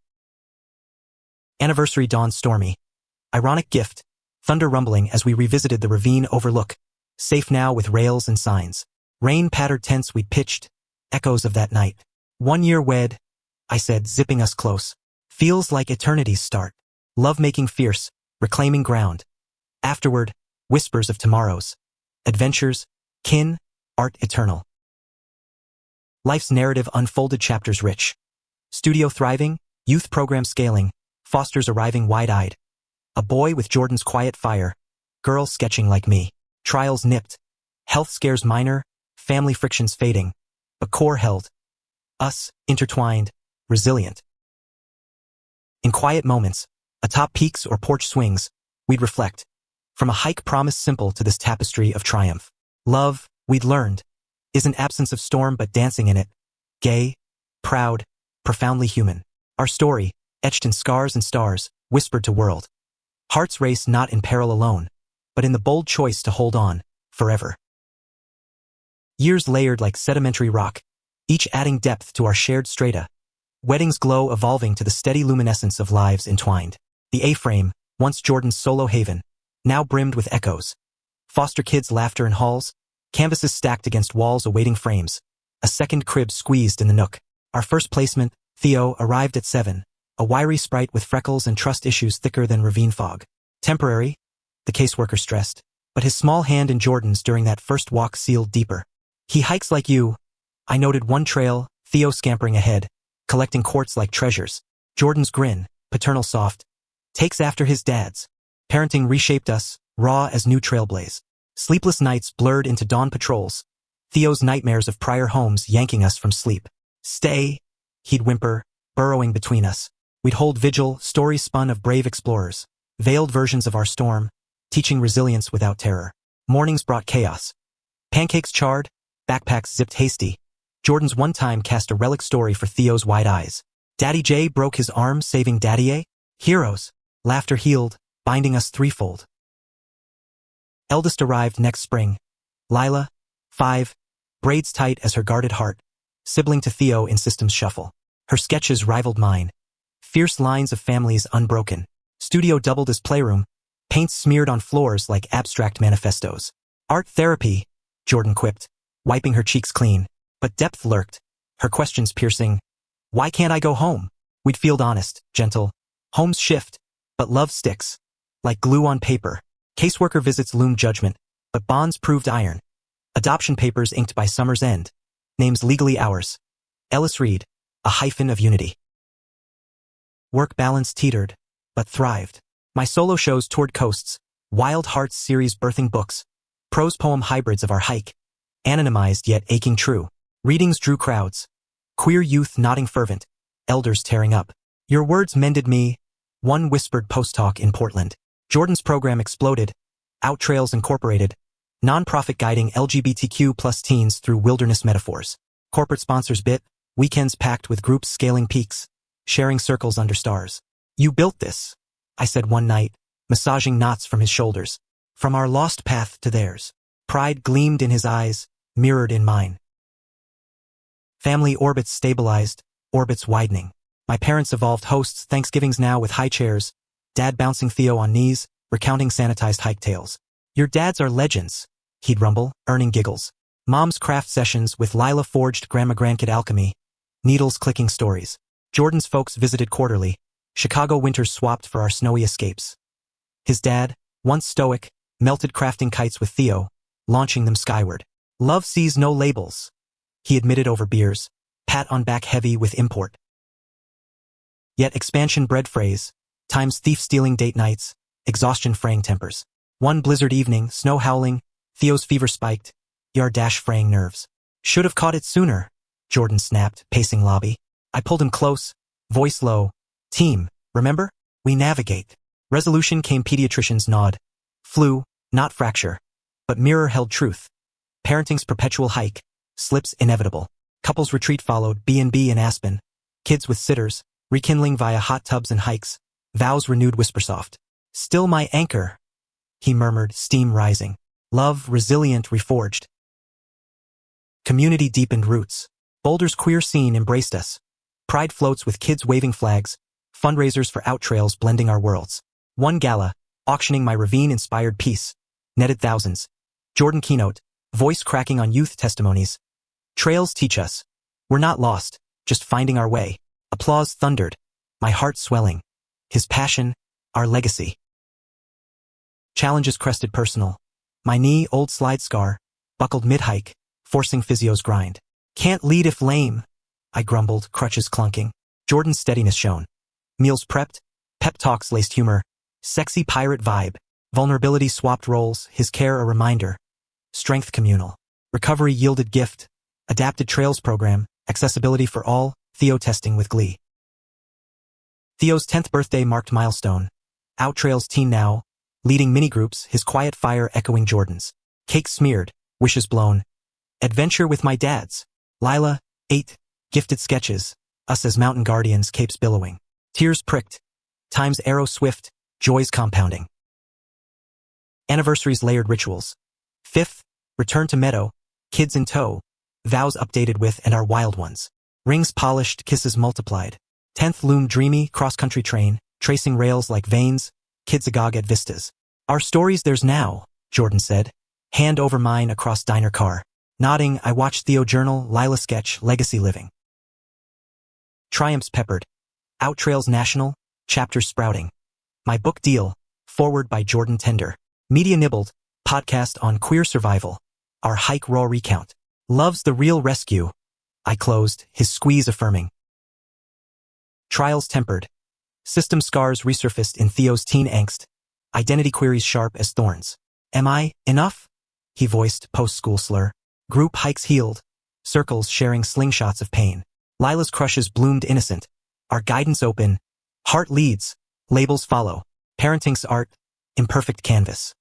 Anniversary dawned stormy. Ironic gift, thunder rumbling as we revisited the ravine overlook, safe now with rails and signs. Rain pattered tents we'd pitched, echoes of that night. 1 year wed, I said, zipping us close. Feels like eternity's start. Love making fierce, reclaiming ground. Afterward, whispers of tomorrows. Adventures, kin, art eternal. Life's narrative unfolded, chapters rich. Studio thriving, youth program scaling, fosters arriving wide-eyed. A boy with Jordan's quiet fire, girl sketching like me. Trials nipped, health scares minor, family frictions fading, but core held. Us, intertwined, resilient. In quiet moments, atop peaks or porch swings, we'd reflect. From a hike promised simple to this tapestry of triumph. Love, we'd learned, isn't absence of storm but dancing in it. Gay, proud, profoundly human. Our story, etched in scars and stars, whispered to world. Hearts race not in peril alone, but in the bold choice to hold on, forever. Years layered like sedimentary rock, each adding depth to our shared strata. Weddings glow evolving to the steady luminescence of lives entwined. The A-frame, once Jordan's solo haven, now brimmed with echoes. Foster kids' laughter in halls, canvases stacked against walls awaiting frames, a second crib squeezed in the nook. Our first placement, Theo, arrived at 7, a wiry sprite with freckles and trust issues thicker than ravine fog. Temporary, the caseworker stressed, but his small hand in Jordan's during that first walk sealed deeper. He hikes like you. I noted one trail, Theo scampering ahead, collecting quartz like treasures. Jordan's grin, paternal soft, takes after his dad's. Parenting reshaped us, raw as new trailblaze. Sleepless nights blurred into dawn patrols. Theo's nightmares of prior homes yanking us from sleep. Stay, he'd whimper, burrowing between us. We'd hold vigil, stories spun of brave explorers, veiled versions of our storm, teaching resilience without terror. Mornings brought chaos. Pancakes charred, backpacks zipped hasty. Jordan's one time cast a relic story for Theo's wide eyes. Daddy J broke his arm saving Daddy A. Heroes. Laughter healed, binding us threefold. Eldest arrived next spring. Lila, 5, braids tight as her guarded heart, sibling to Theo in systems shuffle. Her sketches rivaled mine. Fierce lines of families unbroken. Studio doubled as playroom, paint smeared on floors like abstract manifestos. Art therapy, Jordan quipped, wiping her cheeks clean. But depth lurked, her questions piercing. Why can't I go home? We'd field honest, gentle. Homes shift, but love sticks. Like glue on paper. Caseworker visits loomed judgment, but bonds proved iron. Adoption papers inked by summer's end. Names legally ours. Ellis Reed, a hyphen of unity. Work balance teetered, but thrived. My solo shows toured coasts, Wild Hearts series birthing books, prose poem hybrids of our hike, anonymized yet aching true. Readings drew crowds. Queer youth nodding fervent, elders tearing up. Your words mended me, one whispered post-talk in Portland. Jordan's program exploded. Out Trails Incorporated, nonprofit guiding LGBTQ plus teens through wilderness metaphors. Corporate sponsors bit, weekends packed with groups scaling peaks, sharing circles under stars. You built this, I said one night, massaging knots from his shoulders. From our lost path to theirs. Pride gleamed in his eyes, mirrored in mine. Family orbits stabilized, orbits widening. My parents evolved hosts, Thanksgivings now with high chairs, Dad bouncing Theo on knees, recounting sanitized hike tales. Your dads are legends, he'd rumble, earning giggles. Mom's craft sessions with Lila forged grandma-grandkid alchemy, needles clicking stories. Jordan's folks visited quarterly, Chicago winters swapped for our snowy escapes. His dad, once stoic, melted crafting kites with Theo, launching them skyward. Love sees no labels, he admitted over beers, pat on back heavy with import. Yet expansion bred phrase, times thief stealing date nights, exhaustion fraying tempers. One blizzard evening, snow howling, Theo's fever spiked, ER dash fraying nerves. Should have caught it sooner, Jordan snapped, pacing lobby. I pulled him close, voice low. Team, remember? We navigate. Resolution came pediatrician's nod. Flu, not fracture. But mirror held truth. Parenting's perpetual hike, slips inevitable. Couples retreat followed, B&B in Aspen. Kids with sitters, rekindling via hot tubs and hikes. Vows renewed whispersoft. Still my anchor, he murmured, steam rising. Love, resilient, reforged. Community deepened roots. Boulder's queer scene embraced us. Pride floats with kids waving flags, fundraisers for out trails blending our worlds. One gala, auctioning my ravine-inspired piece, netted thousands. Jordan keynote, voice cracking on youth testimonies. Trails teach us. We're not lost, just finding our way. Applause thundered, my heart swelling. His passion, our legacy. Challenges crested personal. My knee, old slide scar, buckled mid-hike, forcing physio's grind. Can't lead if lame, I grumbled, crutches clunking. Jordan's steadiness shone. Meals prepped, pep talks laced humor, sexy pirate vibe, vulnerability swapped roles, his care a reminder. Strength communal. Recovery yielded gift, adapted trails program, accessibility for all, Theo testing with glee. Theo's 10th birthday marked milestone. Out Trails teen now, leading minigroups, his quiet fire echoing Jordan's. Cake smeared, wishes blown. Adventure with my dads. Lila, 8, gifted sketches, us as mountain guardians, capes billowing. Tears pricked. Time's arrow swift, joys compounding. Anniversaries layered rituals. 5th, return to meadow, kids in tow, vows updated with and our wild ones. Rings polished, kisses multiplied. 10th loomed dreamy, cross-country train, tracing rails like veins, kids agog at vistas. Our stories there's now, Jordan said, hand over mine across diner car. Nodding, I watched Theo journal, Lila sketch, legacy living. Triumphs peppered. Out trails national, chapters sprouting. My book deal, forward by Jordan Tender. Media nibbled, podcast on queer survival. Our hike raw recount. Love's the real rescue. I closed, his squeeze affirming. Trials tempered. System scars resurfaced in Theo's teen angst. Identity queries sharp as thorns. Am I enough? He voiced, post-school slur. Group hikes healed. Circles sharing slingshots of pain. Lila's crushes bloomed innocent. Our guidance open. Heart leads. Labels follow. Parenting's art. Imperfect canvas.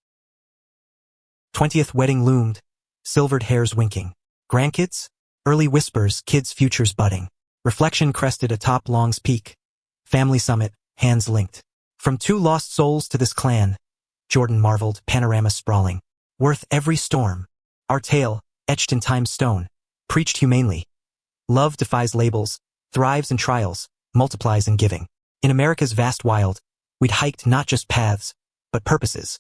20th wedding loomed. Silvered hairs winking. Grandkids? Early whispers, kids' futures budding. Reflection crested atop Long's Peak. Family summit, hands linked. From 2 lost souls to this clan. Jordan marveled, panorama sprawling. Worth every storm. Our tale, etched in time's stone, preached humanely. Love defies labels, thrives in trials, multiplies in giving. In America's vast wild, we'd hiked not just paths, but purposes.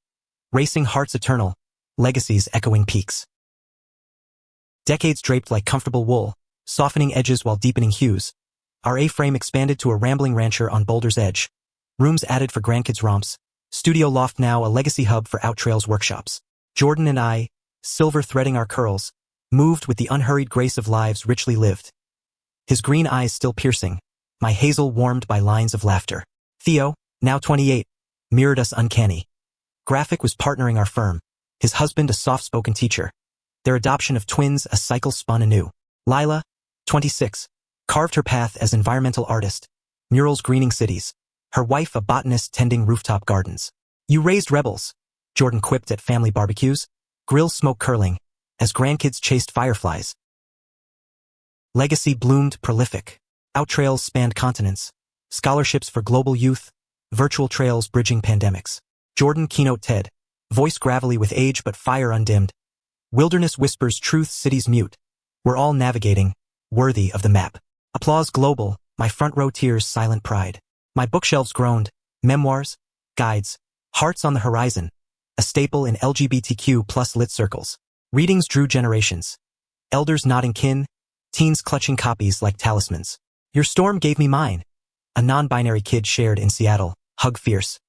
Racing hearts eternal, legacies echoing peaks. Decades draped like comfortable wool, softening edges while deepening hues. Our A-frame expanded to a rambling rancher on Boulder's edge. Rooms added for grandkids' romps. Studio loft now a legacy hub for Out Trails workshops. Jordan and I, silver threading our curls, moved with the unhurried grace of lives richly lived. His green eyes still piercing, my hazel warmed by lines of laughter. Theo, now 28, mirrored us uncanny. Graphic was partnering our firm, his husband a soft-spoken teacher. Their adoption of twins a cycle spun anew. Lila, 26, carved her path as environmental artist, murals greening cities, her wife a botanist tending rooftop gardens. You raised rebels, Jordan quipped at family barbecues, grill smoke curling, as grandkids chased fireflies. Legacy bloomed prolific. Out trails spanned continents, scholarships for global youth, virtual trails bridging pandemics. Jordan keynote TED, voice gravelly with age but fire undimmed. Wilderness whispers truth cities mute. We're all navigating, worthy of the map. Applause global, my front row tears silent pride. My bookshelves groaned, memoirs, guides, hearts on the horizon, a staple in LGBTQ plus lit circles. Readings drew generations. Elders nodding kin, teens clutching copies like talismans. Your storm gave me mine. A non-binary kid shared in Seattle, hug fierce.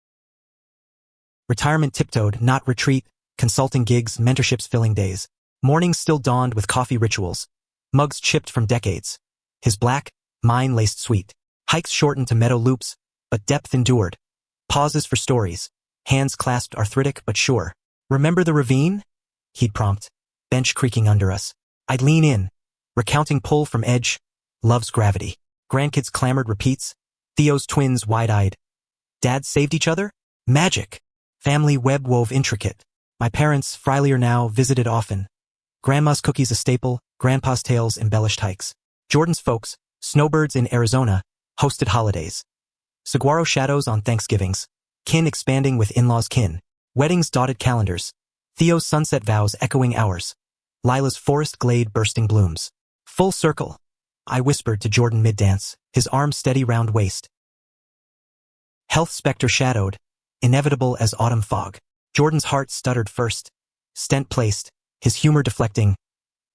Retirement tiptoed, not retreat, consulting gigs, mentorships filling days. Mornings still dawned with coffee rituals. Mugs chipped from decades. His black, mine laced sweet. Hikes shortened to meadow loops, but depth endured. Pauses for stories. Hands clasped arthritic but sure. Remember the ravine? He'd prompt. Bench creaking under us. I'd lean in, recounting pull from edge. Love's gravity. Grandkids clamored repeats. Theo's twins wide-eyed. Dads saved each other? Magic. Family web wove intricate. My parents, frielier now, visited often. Grandma's cookies a staple, grandpa's tales embellished hikes. Jordan's folks, snowbirds in Arizona, hosted holidays. Saguaro shadows on Thanksgivings. Kin expanding with in-laws kin. Weddings dotted calendars. Theo's sunset vows echoing ours. Lila's forest glade bursting blooms. Full circle. I whispered to Jordan mid-dance, his arm steady round waist. Health specter shadowed, inevitable as autumn fog. Jordan's heart stuttered first. Stent placed, his humor deflecting.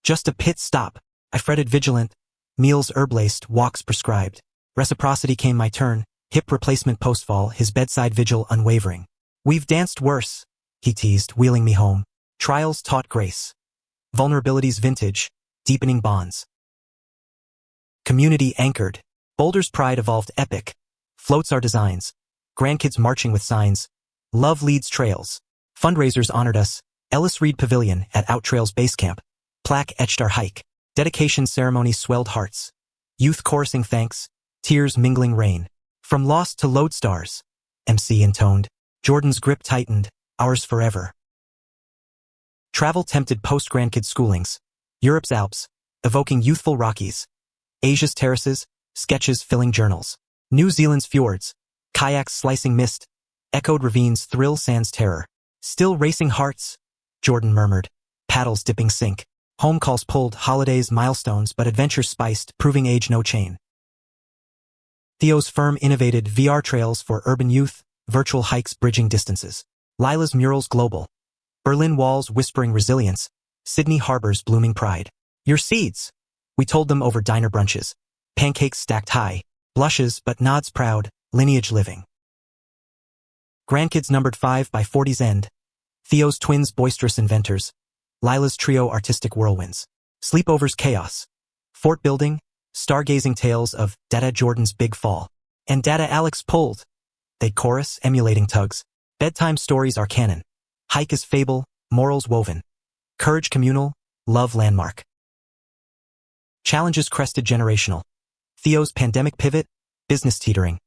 Just a pit stop. I fretted vigilant. Meals herb-laced, walks prescribed. Reciprocity came my turn. Hip replacement postfall, his bedside vigil unwavering. We've danced worse, he teased, wheeling me home. Trials taught grace. Vulnerabilities vintage, deepening bonds. Community anchored. Boulder's pride evolved epic. Floats our designs. Grandkids marching with signs. Love leads trails. Fundraisers honored us. Ellis Reed Pavilion at Out Trails Base Camp. Plaque etched our hike. Dedication ceremony swelled hearts. Youth chorusing thanks. Tears mingling rain. From lost to lodestars. MC intoned. Jordan's grip tightened. ours forever. Travel-tempted post-grandkid schoolings. Europe's Alps, evoking youthful Rockies. Asia's terraces, sketches filling journals. New Zealand's fjords, kayaks slicing mist. Echoed ravines thrill sands terror. Still racing hearts, Jordan murmured. Paddles dipping sink. Home calls pulled, holidays milestones but adventure spiced, proving age no chain. Theo's firm innovated VR trails for urban youth, virtual hikes bridging distances. Lila's murals global. Berlin walls whispering resilience. Sydney harbors blooming pride. Your seeds, we told them over diner brunches. Pancakes stacked high. Blushes but nods proud, lineage living. Grandkids numbered 5 by 40's end. Theo's twins boisterous inventors. Lila's trio artistic whirlwinds. Sleepovers chaos. Fort building, stargazing tales of Dada Jordan's big fall. And Dada Alex pulled. They chorus, emulating tugs. Bedtime stories are canon. Hike is fable, morals woven. Courage communal, love landmark. Challenges crested generational. Theo's pandemic pivot, business teetering.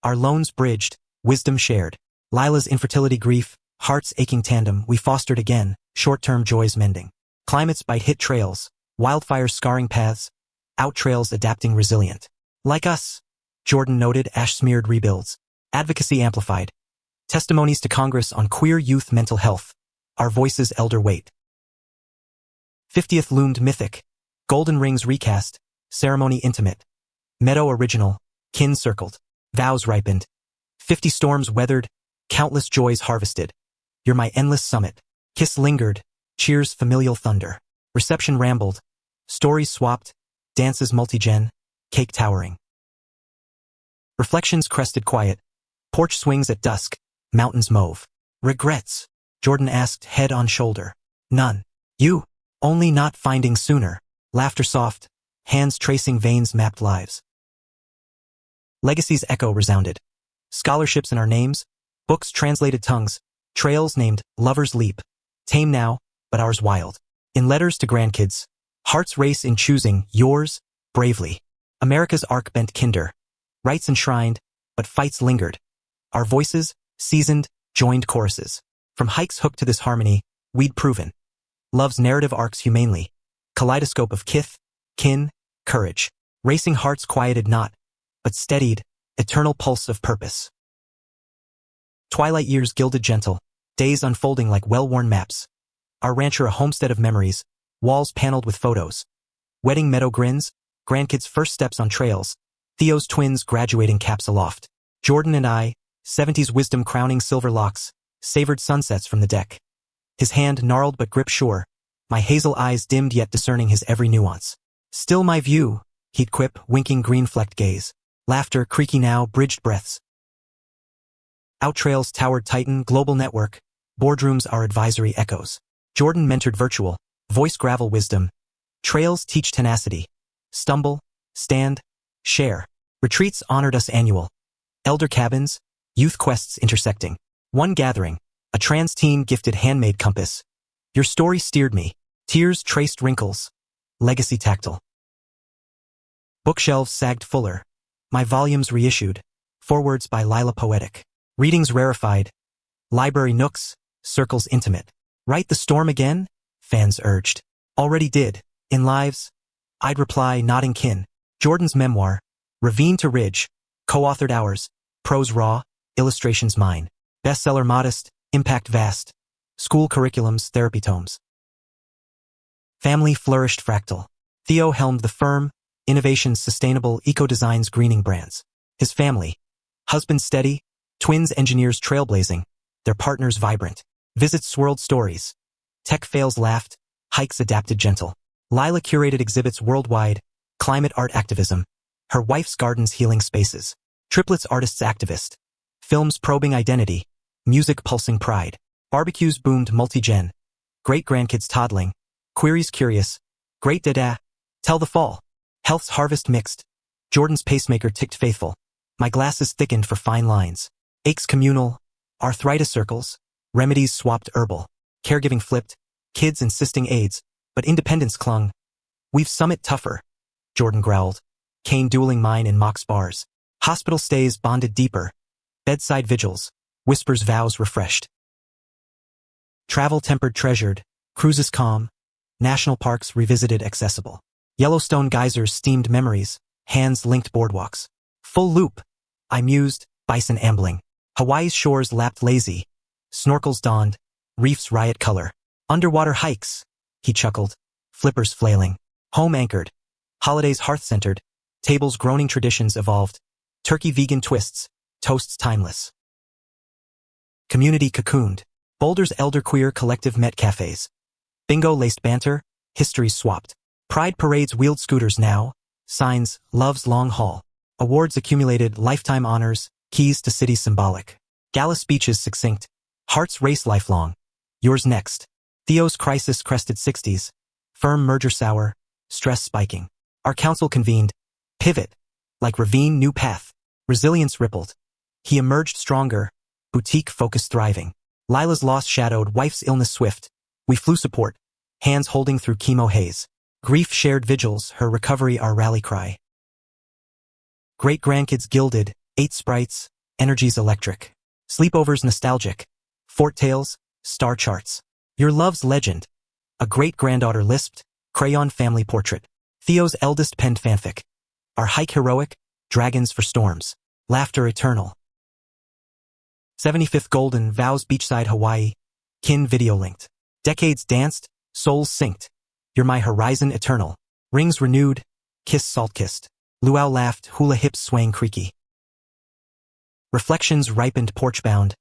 Our loans bridged, wisdom shared. Lila's infertility grief, hearts aching tandem we fostered again, short-term joys mending. Climates bite hit trails, wildfires scarring paths, out trails adapting resilient. Like us, Jordan noted ash-smeared rebuilds. Advocacy amplified. Testimonies to Congress on queer youth mental health. Our voices elder weight. 50th loomed mythic. Golden rings recast. Ceremony intimate. Meadow original. Kin circled. Vows ripened. 50 storms weathered. Countless joys harvested. You're my endless summit. Kiss lingered. Cheers familial thunder. Reception rambled. Stories swapped. Dances multi-gen. Cake towering. Reflections crested quiet. Porch swings at dusk. Mountains mauve. Regrets? Jordan asked, head on shoulder. None. You? Only not finding sooner. Laughter soft. Hands tracing veins mapped lives. Legacy's echo resounded. Scholarships in our names. Books translated tongues. Trails named Lover's Leap. Tame now, but ours wild. In letters to grandkids. Hearts race in choosing yours, bravely. America's arc bent kinder. Rights enshrined, but fights lingered. Our voices, seasoned, joined choruses. From hikes hooked to this harmony, we'd proven. Love's narrative arcs humanely. Kaleidoscope of kith, kin, courage. Racing hearts quieted not, but steadied, eternal pulse of purpose. Twilight years gilded gentle, days unfolding like well-worn maps. Our rancher a homestead of memories, walls paneled with photos. Wedding meadow grins, grandkids' first steps on trails. Theo's twins graduating caps aloft. Jordan and I, 70s wisdom crowning silver locks, savored sunsets from the deck. His hand gnarled but grip sure, my hazel eyes dimmed yet discerning his every nuance. Still my view, he'd quip, winking green-flecked gaze. Laughter creaky now, bridged breaths. Outrails towered titan, global network. Boardrooms our advisory echoes. Jordan mentored virtual, voice gravel wisdom. Trails teach tenacity. Stumble, stand, share. Retreats honored us annual. Elder cabins, youth quests intersecting. One gathering, a trans teen gifted handmade compass. Your story steered me. Tears traced wrinkles. Legacy tactile. Bookshelves sagged fuller. My volumes reissued. Forewords by Lila poetic. Readings rarefied. Library nooks, circles intimate. Write the storm again? Fans urged. Already did. In lives? I'd reply nodding kin. Jordan's memoir. Ravine to Ridge. Co-authored ours. Prose raw, illustrations mine. Bestseller modest, impact vast. School curriculums, therapy tomes. Family flourished fractal. Theo helmed the firm, innovations sustainable eco-designs greening brands. His family. Husband steady, twins engineers trailblazing, their partners vibrant. Visits swirled stories. Tech fails laughed, hikes adapted gentle. Lila curated exhibits worldwide, climate art activism. Her wife's gardens healing spaces. Triplets artists activist. Films probing identity. Music pulsing pride. Barbecues boomed multi-gen. Great-grandkids toddling. Queries curious. Great dada. Tell the fall. Health's harvest mixed. Jordan's pacemaker ticked faithful. My glasses thickened for fine lines. Aches communal. Arthritis circles. Remedies swapped herbal. Caregiving flipped. Kids insisting aids. But independence clung. We've summit tougher. Jordan growled. Cane dueling mine in mock spars. Hospital stays bonded deeper. Bedside vigils. Whispers vows refreshed. Travel tempered treasured, cruises calm, national parks revisited accessible. Yellowstone geysers steamed memories, hands linked boardwalks. Full loop, I mused, bison ambling. Hawaii's shores lapped lazy, snorkels donned, reefs riot color. Underwater hikes, he chuckled, flippers flailing. Home anchored, holidays hearth-centered, tables groaning traditions evolved. Turkey vegan twists, toasts timeless. Community cocooned, Boulder's elder queer collective met cafes. Bingo laced banter, histories swapped. Pride parades wheeled scooters now, signs, love's long haul. Awards accumulated, lifetime honors, keys to city symbolic. Gala speeches succinct, hearts race lifelong. Yours next. Theo's crisis crested 60s, firm merger sour, stress spiking. Our council convened, pivot, like ravine new path. Resilience rippled. He emerged stronger, boutique focus thriving. Lila's loss shadowed, wife's illness swift. We flew support, hands holding through chemo haze. Grief shared vigils, her recovery our rally cry. Great-grandkids gilded, 8 sprites, energies electric. Sleepovers nostalgic, fort tales, star charts. Your love's legend. A great-granddaughter lisped, crayon family portrait. Theo's eldest penned fanfic. Our hike heroic, dragons for storms. Laughter eternal. 75th Golden vows beachside Hawaii. Kin video linked. Decades danced, souls synced. You're my horizon eternal. Rings renewed, kiss salt-kissed. Luau laughed, hula hips swaying creaky. Reflections ripened porch-bound.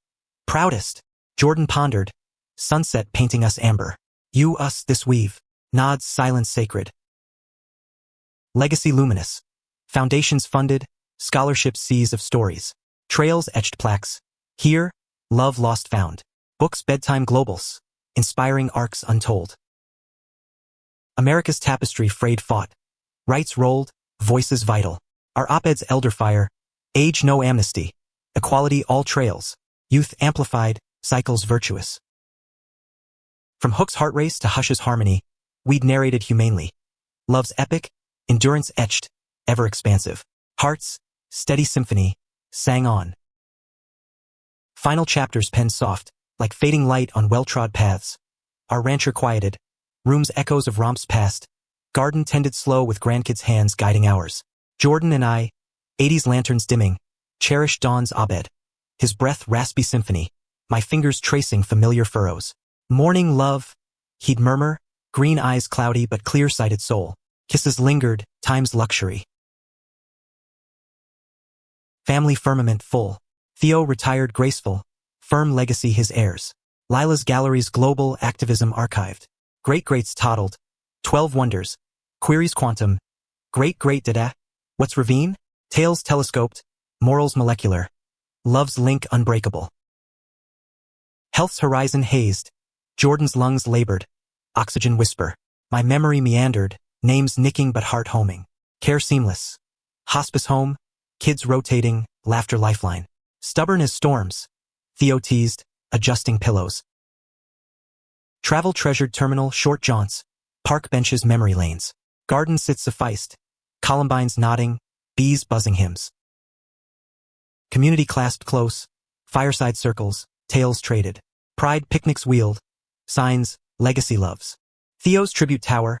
Proudest, Jordan pondered. Sunset painting us amber. You, us, this weave. Nods, silence sacred. Legacy luminous. Foundations funded, scholarships seas of stories. Trails etched plaques. Here, love lost found. Books bedtime globals. Inspiring arcs untold. America's tapestry frayed fought. Rights rolled, voices vital. Our op-eds elder fire. Age no amnesty. Equality all trails. Youth amplified, cycles virtuous. From Hook's heart race to Hush's harmony, we'd narrated humanely. Love's epic, endurance etched, ever expansive. Hearts, steady symphony, sang on. Final chapters penned soft, like fading light on well-trod paths. Our rancher quieted, rooms echoes of romps past. Garden tended slow with grandkids' hands guiding ours. Jordan and I, 80s lanterns dimming, cherished Dawn's Abed. His breath raspy symphony, my fingers tracing familiar furrows. Morning love, he'd murmur, green eyes cloudy but clear-sighted soul. Kisses lingered, time's luxury. Family firmament full. Theo retired graceful, firm legacy his heirs. Lila's gallery's global activism archived. Great-greats toddled, 12 wonders, queries quantum. Great-great-dada, what's ravine? Tales telescoped, morals molecular. Love's link unbreakable. Health's horizon hazed. Jordan's lungs labored. Oxygen whisper. My memory meandered, names nicking but heart homing. Care seamless. Hospice home, kids rotating, laughter lifeline. Stubborn as storms. Theo teased, adjusting pillows. Travel treasured terminal short jaunts. Park benches memory lanes. Garden sits sufficed. Columbines nodding, bees buzzing hymns. Community clasped close. Fireside circles, tales traded. Pride picnics wheeled. Signs, legacy loves. Theo's tribute tower.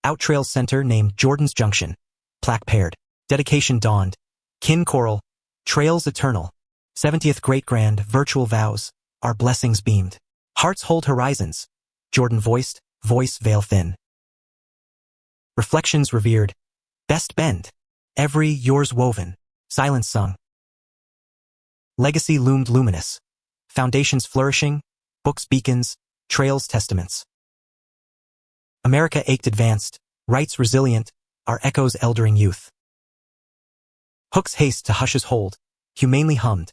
Outrail center named Jordan's Junction. Plaque paired. Dedication dawned. Kin choral. Trails eternal. 70th great-grand virtual vows. Our blessings beamed. Hearts hold horizons. Jordan voiced, voice veil thin. Reflections revered. Best bend. Every yours woven. Silence sung. Legacy loomed luminous. Foundations flourishing. Books beacons. Trails testaments. America ached advanced. Rights resilient. Our echoes eldering youth. Hook's haste to Hush's hold. Humanely hummed.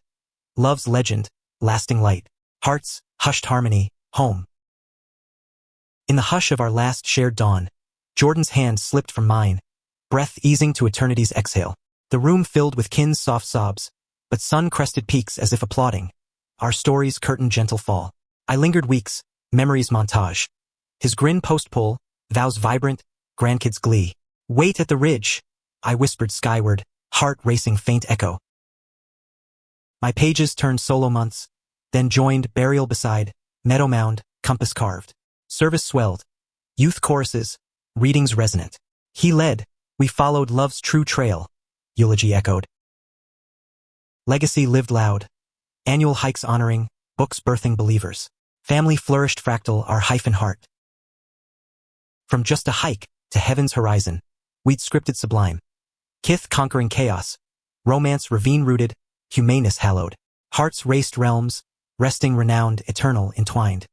Love's legend. Lasting light. Hearts, hushed harmony. Home. In the hush of our last shared dawn, Jordan's hand slipped from mine, breath easing to eternity's exhale. The room filled with kin's soft sobs, but sun-crested peaks as if applauding. Our story's curtain gentle fall. I lingered weeks, memories montage. His grin post-pull, vows vibrant, grandkids glee. Wait at the ridge, I whispered skyward, heart racing faint echo. My pages turned solo months, then joined burial beside, meadow mound, compass carved. Service swelled. Youth choruses, readings resonant. He led, we followed love's true trail. Eulogy echoed. Legacy lived loud. Annual hikes honoring, books birthing believers. Family flourished fractal our hyphen heart. From just a hike to heaven's horizon, we'd scripted sublime. Kith conquering chaos, romance ravine-rooted, humaneness hallowed. Hearts raced realms, resting renowned, eternal, entwined.